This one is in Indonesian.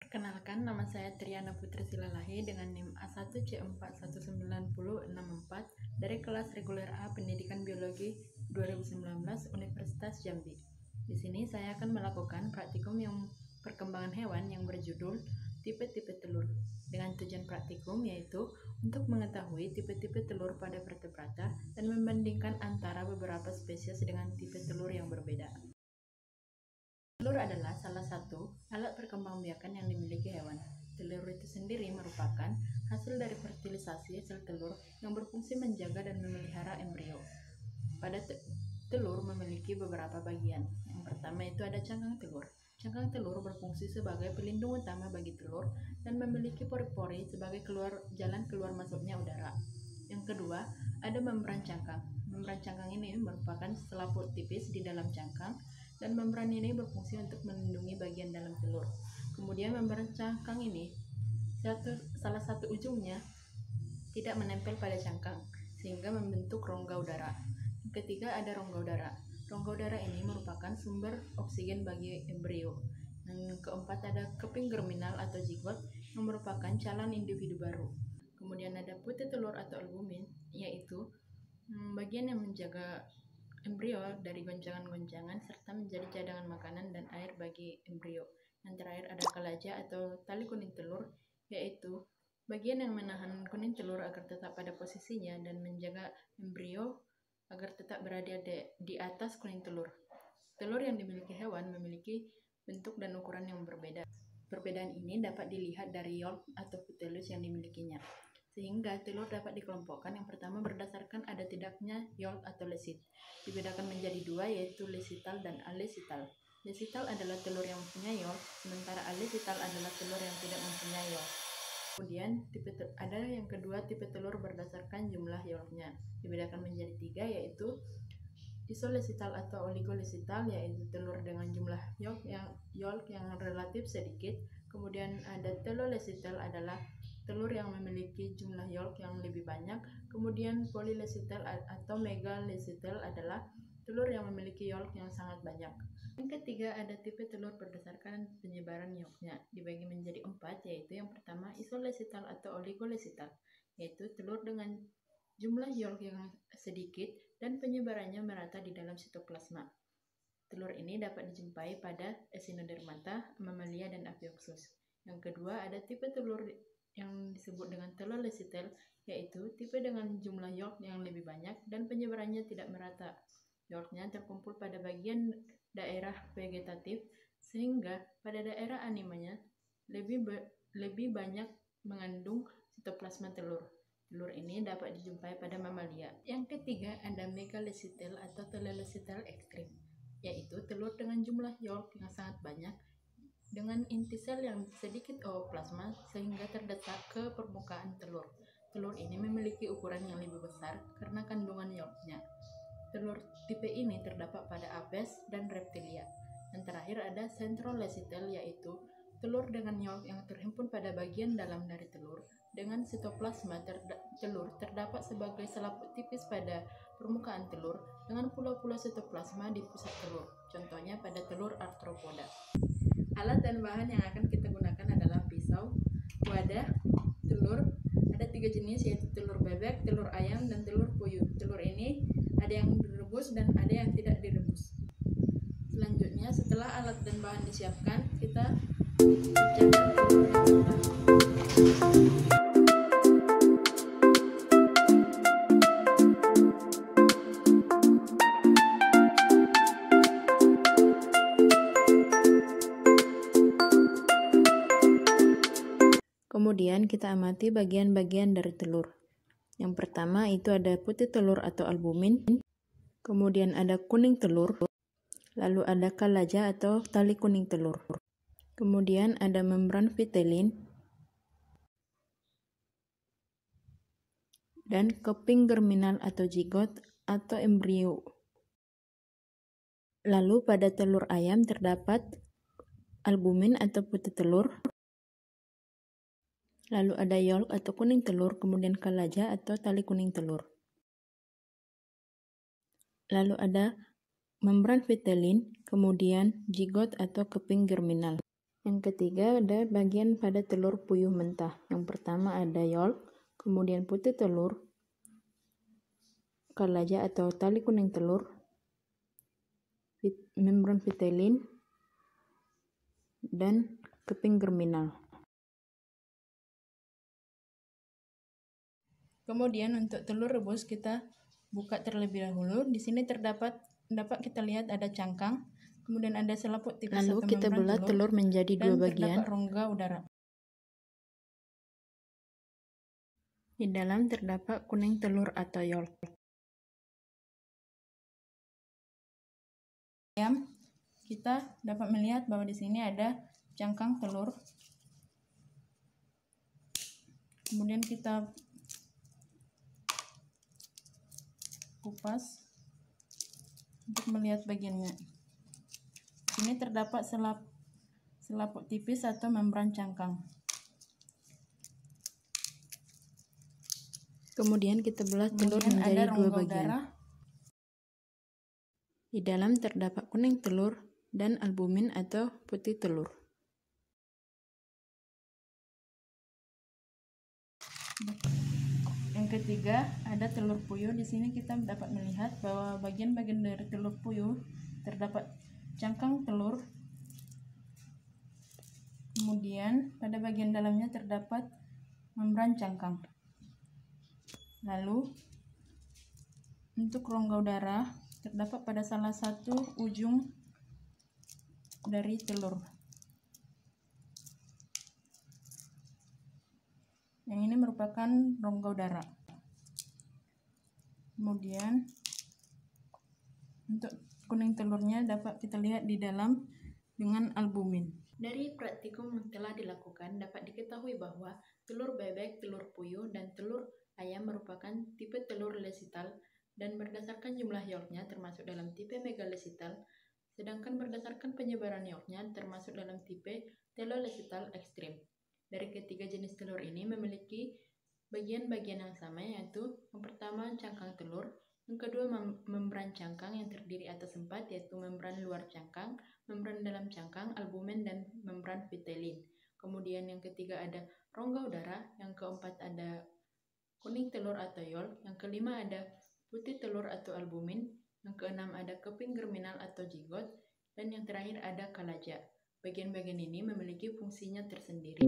Perkenalkan, nama saya Triana Putri Silalahi dengan NIM A1C419064 dari kelas reguler A Pendidikan Biologi 2019 Universitas Jambi. Di sini saya akan melakukan praktikum yang perkembangan hewan yang berjudul tipe-tipe telur. Dengan tujuan praktikum yaitu untuk mengetahui tipe-tipe telur pada vertebrata dan membandingkan antara beberapa spesies dengan tipe telur yang berbeda. Telur adalah salah satu alat perkembangbiakan yang dimiliki hewan. Telur itu sendiri merupakan hasil dari fertilisasi sel telur yang berfungsi menjaga dan memelihara embrio. Pada telur memiliki beberapa bagian. Yang pertama itu ada cangkang telur. Cangkang telur berfungsi sebagai pelindung utama bagi telur dan memiliki pori-pori sebagai jalan keluar masuknya udara. Yang kedua, ada membran cangkang. Membran cangkang ini merupakan selaput tipis di dalam cangkang dan membran ini berfungsi untuk melindungi bagian dalam telur. Kemudian membran cangkang ini salah satu ujungnya tidak menempel pada cangkang sehingga membentuk rongga udara. Yang ketiga ada rongga udara. Rongga udara ini merupakan sumber oksigen bagi embrio. Yang keempat ada keping germinal atau zigot yang merupakan calon individu baru. Kemudian ada putih telur atau albumin, yaitu bagian yang menjaga embrio dari goncangan-goncangan serta menjadi cadangan makanan dan air bagi embrio. Yang terakhir ada kalaja atau tali kuning telur, yaitu bagian yang menahan kuning telur agar tetap pada posisinya dan menjaga embrio agar tetap berada di atas kuning telur. Telur yang dimiliki hewan memiliki bentuk dan ukuran yang berbeda. Perbedaan ini dapat dilihat dari yolk atau putellus yang dimilikinya. Sehingga telur dapat dikelompokkan yang pertama berdasarkan ada tidaknya yolk atau lesit. Dibedakan menjadi dua, yaitu lesital dan alesital. Lesital adalah telur yang mempunyai yolk, sementara alesital adalah telur yang tidak mempunyai yolk. Kemudian ada yang kedua, tipe telur berdasarkan jumlah yolknya. Dibedakan menjadi tiga, yaitu isolesital atau oligolesital, yaitu telur dengan jumlah yolk yang relatif sedikit. Kemudian ada telolesital adalah telur yang memiliki jumlah yolk yang lebih banyak. Kemudian polylesital atau megalesital adalah telur yang memiliki yolk yang sangat banyak. Yang ketiga ada tipe telur berdasarkan penyebaran yolknya, dibagi menjadi 4, yaitu yang pertama isolesital atau oligolesital, yaitu telur dengan jumlah yolk yang sedikit dan penyebarannya merata di dalam sitoplasma. Telur ini dapat dijumpai pada Echinodermata, Mammalia, dan Amphioxus. Yang kedua ada tipe telur yang disebut dengan telolesital, yaitu tipe dengan jumlah yolk yang lebih banyak dan penyebarannya tidak merata. Yolknya terkumpul pada bagian daerah vegetatif sehingga pada daerah animanya lebih banyak mengandung sitoplasma telur. Telur ini dapat dijumpai pada mamalia. Yang ketiga ada megalesital atau telolesital ekstrim, yaitu telur dengan jumlah yolk yang sangat banyak dengan inti sel yang sedikit ooplasma sehingga terdesak ke permukaan telur. Telur ini memiliki ukuran yang lebih besar karena kandungan yolknya. Telur tipe ini terdapat pada apes dan reptilia. Yang terakhir ada centrolesital, yaitu telur dengan yolk yang terhimpun pada bagian dalam dari telur. Dengan sitoplasma telur terdapat sebagai selaput tipis pada permukaan telur dengan pulau-pulau sitoplasma di pusat telur. Contohnya pada telur arthropoda. Alat dan bahan yang akan kita gunakan adalah pisau, wadah, telur. Ada 3 jenis, yaitu telur bebek, telur ayam, dan telur puyuh. Telur ini ada yang direbus dan ada yang tidak direbus. Selanjutnya setelah alat dan bahan disiapkan, kita pecahkan telurnya. Kemudian kita amati bagian-bagian dari telur. Yang pertama itu ada putih telur atau albumin, kemudian ada kuning telur, lalu ada kalaja atau tali kuning telur. Kemudian ada membran vitelin dan keping germinal atau zigot atau embrio. Lalu pada telur ayam terdapat albumin atau putih telur, lalu ada yolk atau kuning telur, kemudian kalaja atau tali kuning telur. Lalu ada membran vitelin, kemudian zigot atau keping germinal. Yang ketiga ada bagian pada telur puyuh mentah. Yang pertama ada yolk, kemudian putih telur, kalaja atau tali kuning telur, membran vitelin, dan keping germinal. Kemudian untuk telur rebus kita buka terlebih dahulu. Di sini dapat kita lihat ada cangkang, kemudian ada selaput tipis atau membran Lalu kita belah telur menjadi dua bagian. Terdapat rongga udara. Di dalam terdapat kuning telur atau yolk. Kita dapat melihat bahwa di sini ada cangkang telur. Kemudian kita kupas untuk melihat bagiannya. Di sini terdapat selaput tipis atau membran cangkang. Kemudian kita belah telur menjadi dua bagian. Di dalam terdapat kuning telur dan albumin atau putih telur. Yang ketiga ada telur puyuh. Di sini kita dapat melihat bahwa bagian-bagian dari telur puyuh terdapat cangkang telur. Kemudian pada bagian dalamnya terdapat membran cangkang. Lalu untuk rongga udara terdapat pada salah satu ujung dari telur. Yang ini merupakan rongga udara. Kemudian untuk kuning telurnya dapat kita lihat di dalam dengan albumin. Dari praktikum yang telah dilakukan dapat diketahui bahwa telur bebek, telur puyuh, dan telur ayam merupakan tipe telur lesital dan berdasarkan jumlah yolknya termasuk dalam tipe megalesital, sedangkan berdasarkan penyebaran yolknya termasuk dalam tipe telolesital ekstrim. Dari ketiga jenis telur ini memiliki bagian-bagian yang sama, yaitu yang pertama cangkang telur, yang kedua membran cangkang yang terdiri atas 4, yaitu membran luar cangkang, membran dalam cangkang, albumen, dan membran vitelin. Kemudian yang ketiga ada rongga udara, yang keempat ada kuning telur atau yolk, yang kelima ada putih telur atau albumin, yang keenam ada keping germinal atau zigot, dan yang terakhir ada kalaja. Bagian-bagian ini memiliki fungsinya tersendiri.